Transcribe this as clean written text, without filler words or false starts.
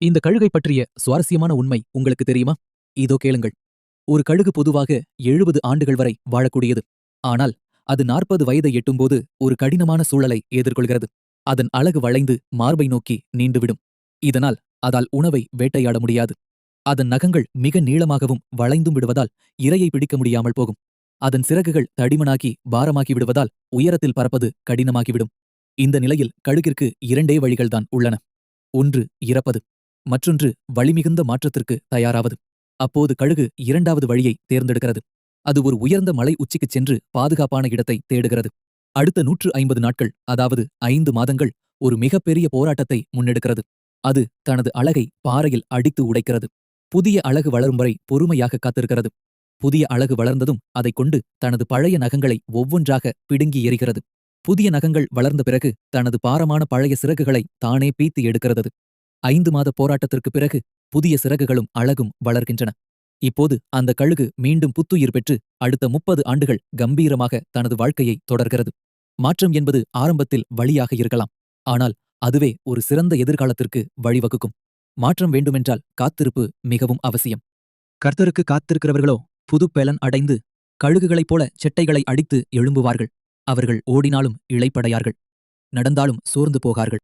இந்த கழுகை பற்றிய சுவாரஸ்யமான உண்மை உங்களுக்கு தெரியுமா? இதோ கேளுங்கள். ஒரு கழுகு பொதுவாக 70 ஆண்டுகள் வரை வாழக்கூடியது. ஆனால் அது 40 வயதை எட்டும்போது ஒரு கடினமான சூழலை எதிர்கொள்கிறது. அதன் அலகு வளைந்து மார்பை நோக்கி நீண்டுவிடும். இதனால் அதால் உணவை வேட்டையாட முடியாது. அதன் நகங்கள் மிக நீளமாகவும் வளைந்தும் விடுவதால் இரையை பிடிக்க முடியாமல் போகும். அதன் சிறகுகள் தடிமனாகி பாரமாகி விடுவதால் உயரத்தில் பறப்பது கடினமாகிவிடும். இந்த நிலையில் கழுகிற்கு இரண்டே வழிகள்தான் உள்ளன. ஒன்று இறப்பது, மற்றொன்று வலிமிகுந்த மாற்றத்திற்கு தயாராவது. அப்போது கழுகு இரண்டாவது வழியை தேர்ந்தெடுக்கிறது. அது ஒரு உயர்ந்த மலை உச்சிக்குச் சென்று பாதுகாப்பான இடத்தை தேடுகிறது. அடுத்த 150 நாட்கள், அதாவது 5 மாதங்கள், ஒரு மிகப்பெரிய போராட்டத்தை முன்னெடுக்கிறது. அது தனது அலகை பாறையில் அடித்து உடைக்கிறது. புதிய அலகு வளரும் வரை பொறுமையாக காத்திருக்கிறது. புதிய அலகு வளர்ந்ததும் அதைக் கொண்டு தனது பழைய நகங்களை ஒவ்வொன்றாக பிடுங்கி எறிகிறது. புதிய நகங்கள் வளர்ந்த பிறகு தனது பாரமான பழைய சிறகுகளை தானே பீத்து எடுக்கிறது. 5 மாத போராட்டத்திற்குப் பிறகு புதிய சிறகுகளும் அழகும் வளர்கின்றன. இப்போது அந்த கழுகு மீண்டும் புத்துயிர் பெற்று அடுத்த 30 ஆண்டுகள் கம்பீரமாக தனது வாழ்க்கையை தொடர்கிறது. மாற்றம் என்பது ஆரம்பத்தில் வலியாக இருக்கலாம். ஆனால் அதுவே ஒரு சிறந்த எதிர்காலத்திற்கு வழிவகுக்கும். மாற்றம் வேண்டுமென்றால் காத்திருப்பு மிகவும் அவசியம். கர்த்தருக்கு காத்திருக்கிறவர்களோ புது பெலன் அடைந்து கழுகுகளைப் போல செட்டைகளை அடித்து எழும்புவார்கள். அவர்கள் ஓடினாலும் இளைப்படையார்கள், நடந்தாலும் சோர்ந்து போகார்கள்.